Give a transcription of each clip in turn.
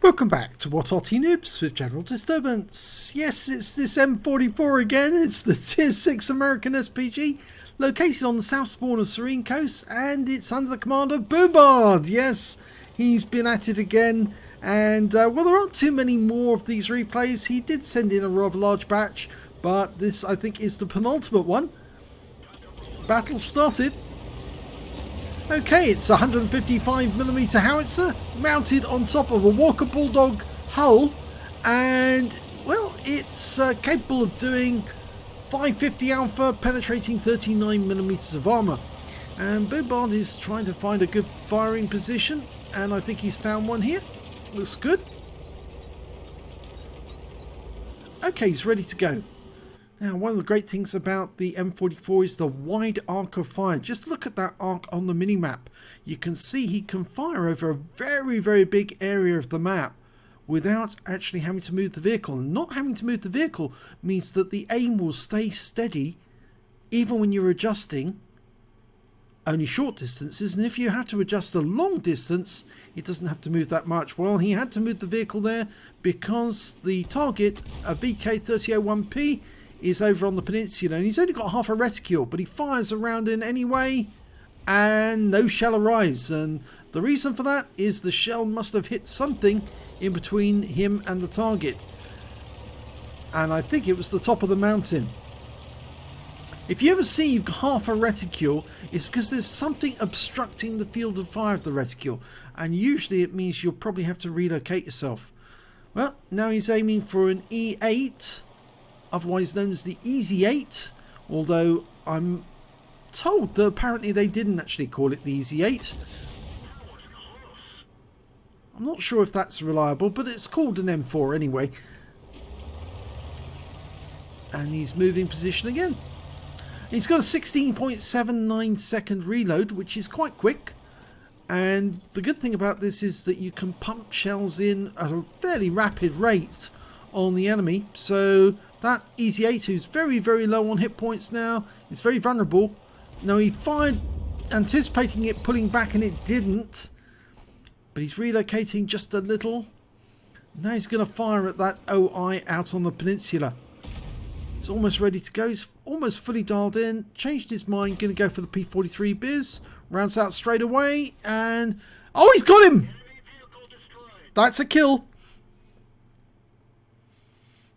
Welcome back to What Arty Noobs with General Disturbance. Yes, it's this M44 again. It's the Tier 6 American SPG, located on the south spawn of Serene Coast, and it's under the command of Boombaard. Yes, he's been at it again, and well, there aren't too many more of these replays. He did send in a rather large batch, but this, I think, is the penultimate one. Battle started. Okay, it's a 155mm howitzer mounted on top of a Walker Bulldog hull, and well, it's capable of doing 550 alpha, penetrating 39mm of armour. And Boombaard is trying to find a good firing position, and I think he's found one here. Looks good. Okay, he's ready to go. Now, one of the great things about the M44 is the wide arc of fire. Just look at that arc on the minimap. You can see he can fire over a very, very big area of the map without actually having to move the vehicle. And not having to move the vehicle means that the aim will stay steady even when you're adjusting only short distances. And if you have to adjust a long distance, it doesn't have to move that much. Well, he had to move the vehicle there because the target, a VK3001P, is over on the peninsula, and he's only got half a reticule, but he fires around in anyway, and no shell arrives. And the reason for that is the shell must have hit something in between him and the target, and I think it was the top of the mountain. If you ever see half a reticule, it's because there's something obstructing the field of fire of the reticule, and usually it means you'll probably have to relocate yourself. Well, now he's aiming for an E8, otherwise known as the Easy 8, although I'm told that apparently they didn't actually call it the Easy 8. I'm not sure if that's reliable, but it's called an M4 anyway. And he's moving position again. He's got a 16.79 second reload, which is quite quick. And the good thing about this is that you can pump shells in at a fairly rapid rate on the enemy. So that Easy 8, who's very, very low on hit points now, is very vulnerable. Now, he fired anticipating it pulling back, and it didn't. But he's relocating just a little. Now he's going to fire at that OI out on the peninsula. He's almost ready to go. He's almost fully dialed in. Changed his mind. Going to go for the P43 biz. Rounds out straight away. And oh, he's got him! That's a kill.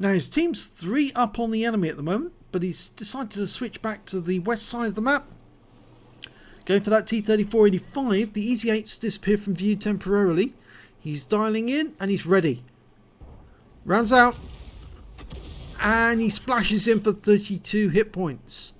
Now his team's 3 up on the enemy at the moment, but he's decided to switch back to the west side of the map. Going for that T-3485. The Easy 8's disappeared from view temporarily. He's dialing in and he's ready. Rounds out. And he splashes in for 32 hit points.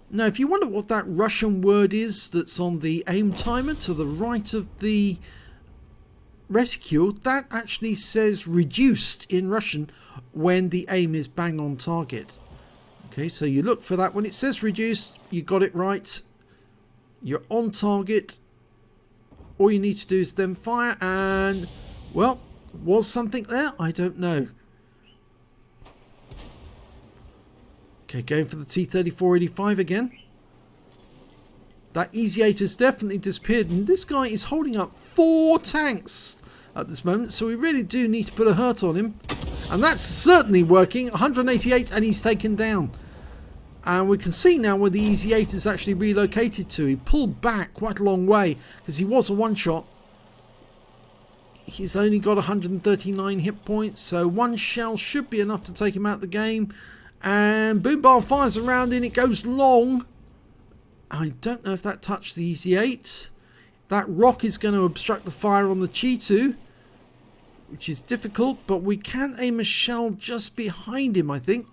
Now, if you wonder what that Russian word is that's on the aim timer to the right of the reticule, that actually says reduced in Russian when the aim is bang on target. Okay, so you look for that. When it says reduced, you got it right. You're on target. All you need to do is then fire, and well, was something there? I don't know. Okay, going for the T-3485 again. That Easy 8 has definitely disappeared, and this guy is holding up 4 tanks at this moment, so we really do need to put a hurt on him. And that's certainly working. 188, and he's taken down. And we can see now where the Easy 8 is actually relocated to. He pulled back quite a long way because he was a one-shot. He's only got 139 hit points, so 1 shell should be enough to take him out of the game. And Boombaard fires around in. It goes long. I don't know if that touched the Easy 8. That rock is going to obstruct the fire on the Cheetu, which is difficult, but we can aim a shell just behind him, I think.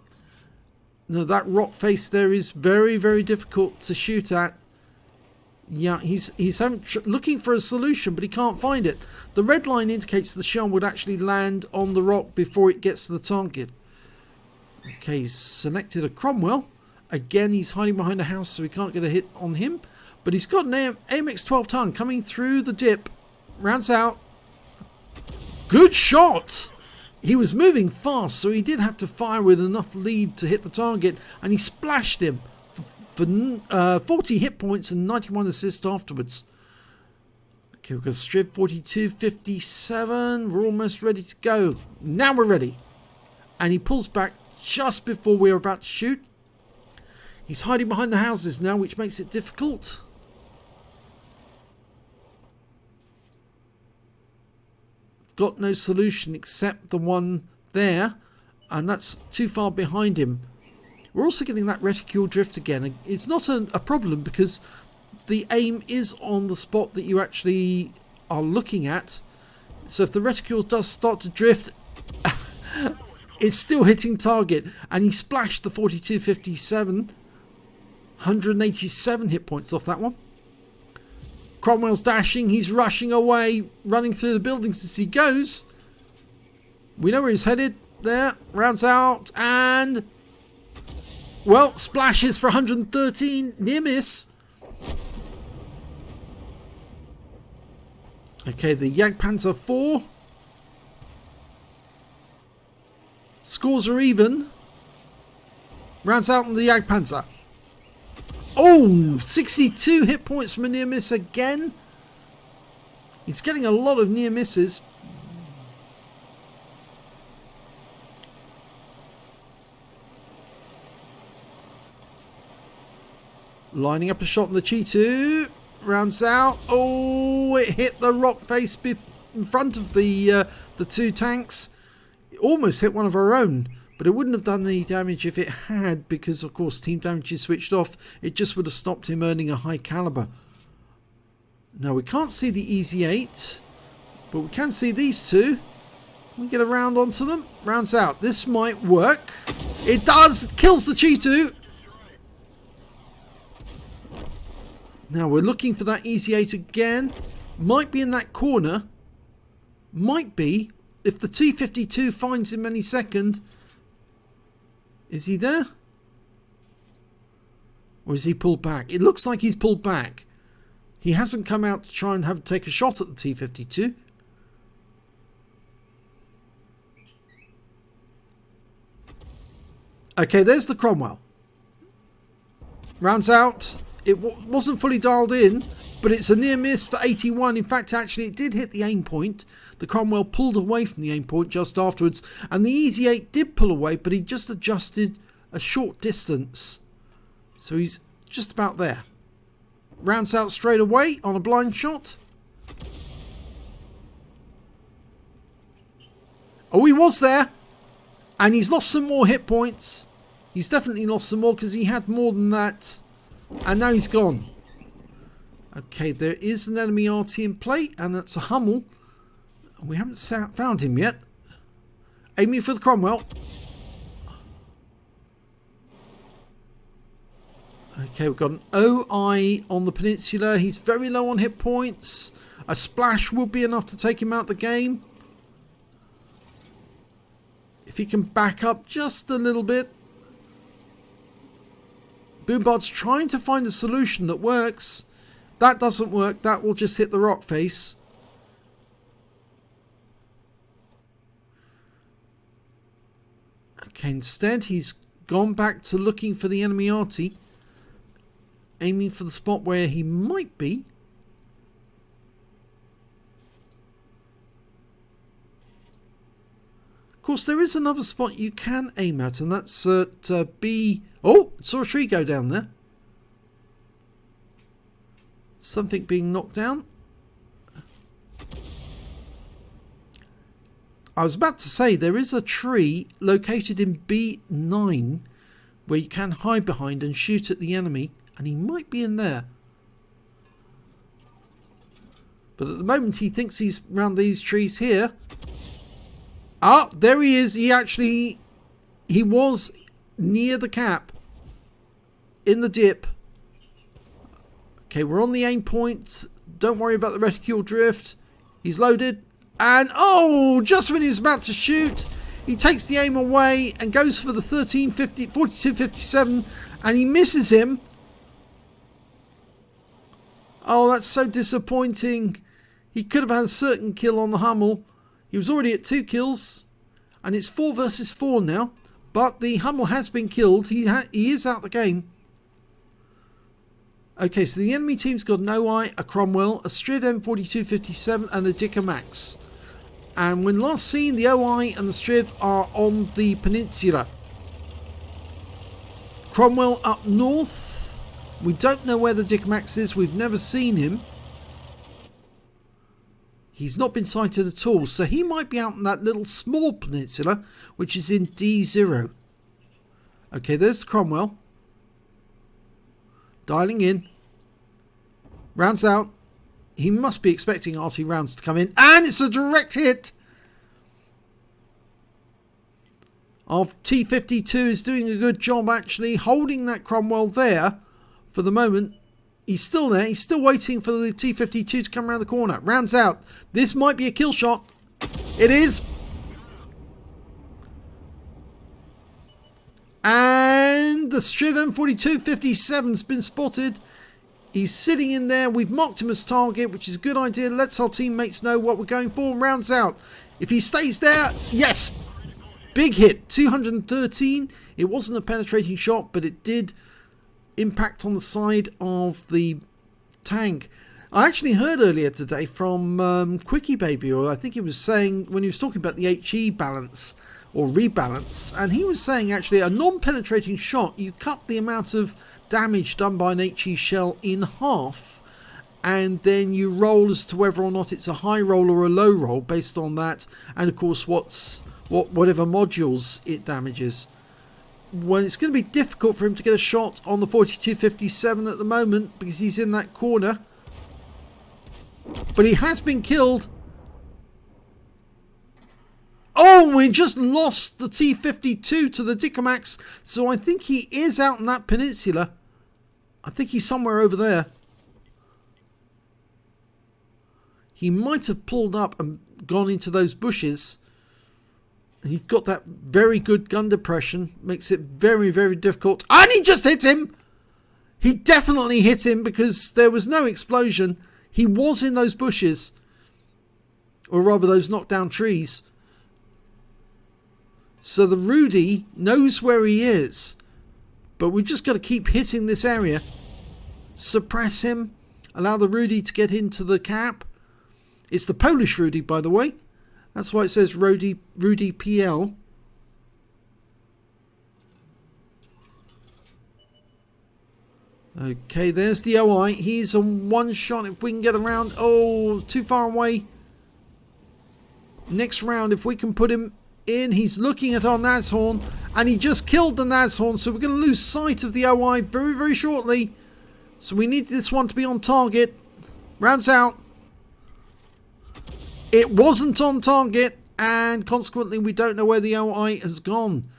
No, that rock face there is very, very difficult to shoot at. Yeah, he's looking for a solution, but he can't find it. The red line indicates the shell would actually land on the rock before it gets to the target. Okay, he's selected a Cromwell. Again, he's hiding behind a house, so we can't get a hit on him. But he's got an AMX-12 ton coming through the dip. Rounds out. Good shot! He was moving fast, so he did have to fire with enough lead to hit the target, and he splashed him for 40 hit points and 91 assists afterwards. Okay, we've got a strip 4257. We're almost ready to go. Now we're ready. And he pulls back just before we're about to shoot. He's hiding behind the houses now, which makes it difficult. Got no solution except the one there. And that's too far behind him. We're also getting that reticule drift again. It's not a problem because the aim is on the spot that you actually are looking at. So if the reticule does start to drift, it's still hitting target. And he splashed the 4257. 187 hit points off that one. Cromwell's dashing. He's rushing away, running through the buildings as he goes. We know where he's headed. There. Rounds out. And... well, splashes for 113. Near miss. Okay, the Jagdpanzer 4. Scores are even. Rounds out on the Jagdpanzer. Oh, 62 hit points from a near miss again. He's getting a lot of near misses. Lining up a shot on the Cheetah. Rounds out. Oh, it hit the rock face in front of the two tanks. It almost hit one of our own, but it wouldn't have done any damage if it had, because of course team damage is switched off. It just would have stopped him earning a high caliber. Now we can't see the Easy 8, but we can see these two. Can we get a round onto them? Rounds out. This might work. It does. It kills the Cheetah. Now we're looking for that Easy 8 again. Might be in that corner. Might be. If the T-52 finds him any second. Is he there? Or is he pulled back? It looks like he's pulled back. He hasn't come out to try and take a shot at the T-52. Okay, there's the Cromwell. Rounds out. It wasn't fully dialed in, but it's a near miss for 81. In fact, actually, it did hit the aim point. The Cromwell pulled away from the aim point just afterwards. And the Easy 8 did pull away, but he just adjusted a short distance. So he's just about there. Rounds out straight away on a blind shot. Oh, he was there. And he's lost some more hit points. He's definitely lost some more because he had more than that. And now he's gone. Okay, there is an enemy Arty in play, and that's a Hummel. We haven't found him yet. Aiming for the Cromwell. Okay, we've got an OI on the peninsula. He's very low on hit points. A splash will be enough to take him out the game. If he can back up just a little bit. Boombaard's trying to find a solution that works. That doesn't work. That will just hit the rock face. Okay, instead he's gone back to looking for the enemy Arty. Aiming for the spot where he might be. Of course, there is another spot you can aim at, and that's at B. Oh, saw a tree go down there. Something being knocked down. I was about to say there is a tree located in B9 where you can hide behind and shoot at the enemy, and he might be in there. But at the moment he thinks he's around these trees here. Ah, there he is. He was near the cap. In the dip. Okay, we're on the aim point. Don't worry about the reticule drift. He's loaded. And, oh, just when he was about to shoot, he takes the aim away and goes for the 4257, and he misses him. Oh, that's so disappointing. He could have had a certain kill on the Hummel. He was already at 2 kills, and it's 4 versus 4 now. But the Hummel has been killed. He is out the game. Okay, so the enemy team's got an OI, a Cromwell, a Striv M4257 and a Dickermax. And when last seen, the OI and the Striv are on the peninsula. Cromwell up north. We don't know where the Dickermax is. We've never seen him. He's not been sighted at all. So he might be out on that little small peninsula, which is in D0. Okay, there's the Cromwell. Dialing in. Rounds out. He must be expecting Arty rounds to come in. And it's a direct hit. Our T52 is doing a good job actually holding that Cromwell there for the moment. He's still there. He's still waiting for the T52 to come around the corner. Rounds out. This might be a kill shot. It is. And the Striv M4257's been spotted. He's sitting in there. We've marked him as target, which is a good idea. Let's our teammates know what we're going for. Rounds out. If he stays there, yes. Big hit. 213. It wasn't a penetrating shot, but it did impact on the side of the tank. I actually heard earlier today from Quickie Baby, or I think he was saying when he was talking about the HE balance or rebalance, and he was saying actually a non-penetrating shot, you cut the amount of damage done by an HE shell in half, and then you roll as to whether or not it's a high roll or a low roll based on that, and of course whatever modules it damages. Well, it's going to be difficult for him to get a shot on the 4257 at the moment because he's in that corner. But he has been killed. Oh, we just lost the T52 to the Dickermax. So I think he is out on that peninsula. I think he's somewhere over there. He might have pulled up and gone into those bushes. He's got that very good gun depression. Makes it very, very difficult. And he just hit him! He definitely hit him because there was no explosion. He was in those bushes. Or rather those knocked down trees. So the Rudy knows where he is. But we've just got to keep hitting this area. Suppress him. Allow the Rudy to get into the cap. It's the Polish Rudy, by the way. That's why it says Rudy PL. Okay, there's the OI. He's on one shot if we can get around. Oh, too far away. Next round, if we can put him in. He's looking at our Nashorn. And he just killed the Nashorn. So we're going to lose sight of the OI very, very shortly. So we need this one to be on target. Rounds out. It wasn't on target, and consequently we don't know where the OI has gone.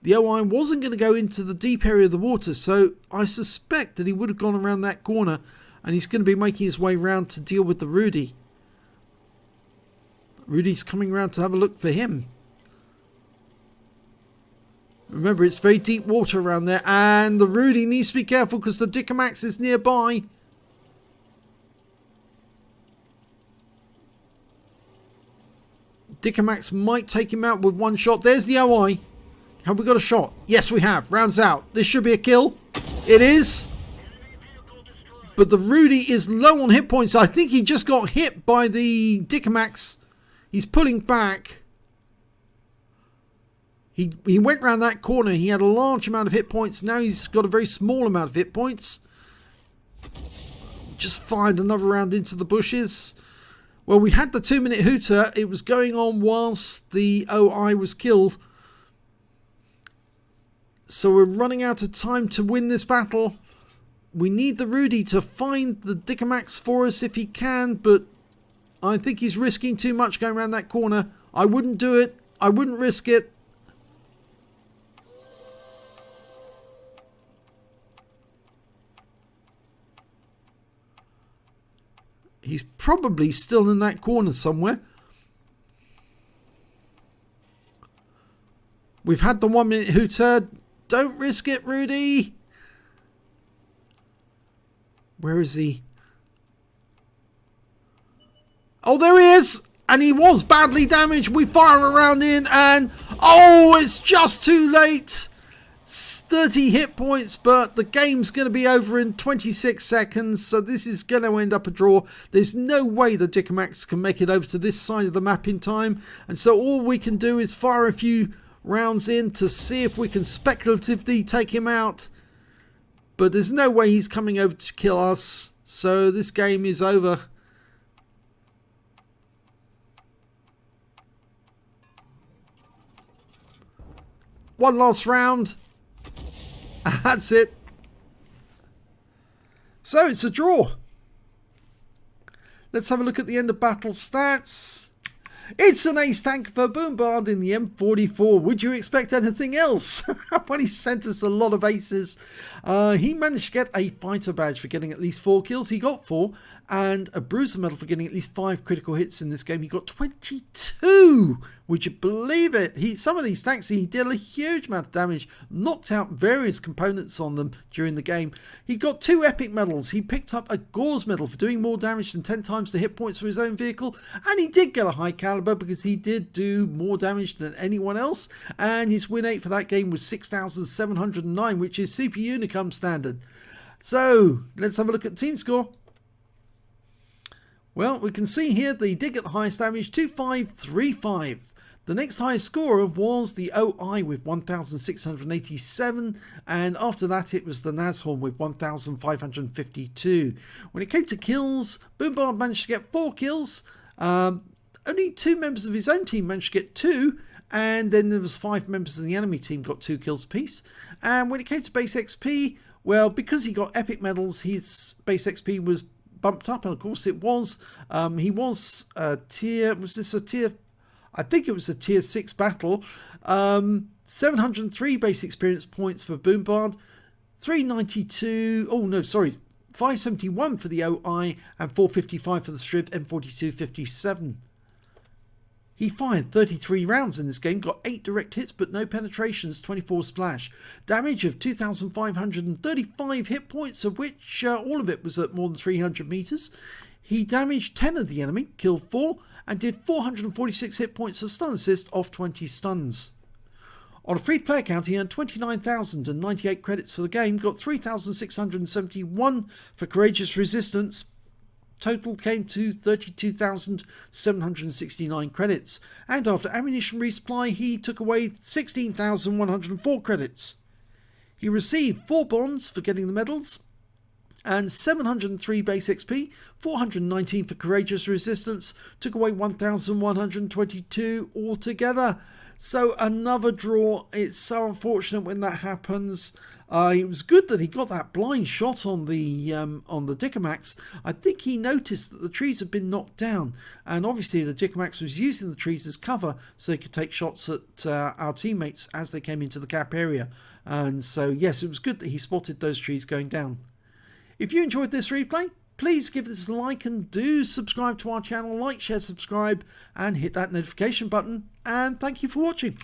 The OI wasn't going to go into the deep area of the water, so I suspect that he would have gone around that corner, and he's going to be making his way round to deal with the Rudy. Rudy's coming around to have a look for him. Remember, it's very deep water around there, and the Rudy needs to be careful because the Dickermax is nearby. Dickermax might take him out with one shot. There's the OI. Have we got a shot? Yes, we have. Rounds out. This should be a kill. It is. But the Rudy is low on hit points. I think he just got hit by the Dickermax. He's pulling back. He went round that corner. He had a large amount of hit points. Now he's got a very small amount of hit points. Just fired another round into the bushes. Well, we had the 2-minute hooter. It was going on whilst the OI was killed. So we're running out of time to win this battle. We need the Rudy to find the Dickermax for us if he can, but I think he's risking too much going around that corner. I wouldn't do it. I wouldn't risk it. He's probably still in that corner somewhere. We've had the 1-minute hooter. Don't risk it, Rudy. Where is he? Oh, there he is. And he was badly damaged. We fire a round in and... oh, it's just too late. 30 hit points, but the game's going to be over in 26 seconds, so this is going to end up a draw. There's no way the Dickomax can make it over to this side of the map in time, and so all we can do is fire a few rounds in to see if we can speculatively take him out, but there's no way he's coming over to kill us, so this game is over. One last round. That's it. So it's a draw. Let's have a look at the end of battle stats. It's an ace tank for Boombaard in the M44. Would you expect anything else? Well, he sent us a lot of aces. He managed to get a fighter badge for getting at least 4 kills. He got 4. And a bruiser medal for getting at least 5 critical hits in this game. He got 22. Would you believe it? Some of these tanks, he did a huge amount of damage. Knocked out various components on them during the game. He got 2 epic medals. He picked up a Gore's medal for doing more damage than 10 times the hit points for his own vehicle. And he did get a high caliber because he did do more damage than anyone else. And his win rate for that game was 6,709, which is Super Unicum standard. So let's have a look at team score. Well, we can see here that he did get the highest damage, 2535. The next highest scorer was the OI with 1,687, and after that it was the Nashorn with 1,552. When it came to kills, Boombaard managed to get 4 kills. Only 2 members of his own team managed to get 2, and then there was 5 members of the enemy team got 2 kills apiece. And when it came to base XP, well, because he got epic medals, his base XP was bumped up, and of course it was. He was a tier, was this a tier? I think it was a tier 6 battle. 703 base experience points for Boombaard, 392, oh no, sorry, 571 for the OI, and 455 for the Shriv M4257. He fired 33 rounds in this game, got 8 direct hits but no penetrations, 24 splash. Damage of 2,535 hit points, of which all of it was at more than 300 meters. He damaged 10 of the enemy, killed 4, and did 446 hit points of stun assist off 20 stuns. On a free-to-play account, he earned 29,098 credits for the game, got 3,671 for Courageous Resistance. Total came to 32,769 credits, and after ammunition resupply he took away 16,104 credits. He received 4 bonds for getting the medals, and 703 base XP, 419 for Courageous Resistance, took away 1,122 altogether. So another draw. It's so unfortunate when that happens. It was good that he got that blind shot on the Dickomax. I think he noticed that the trees had been knocked down, and obviously the Dickomax was using the trees as cover so he could take shots at our teammates as they came into the cap area. And so yes, it was good that he spotted those trees going down. If you enjoyed this replay, please give this a like and do subscribe to our channel. Like, share, subscribe, and hit that notification button. And thank you for watching.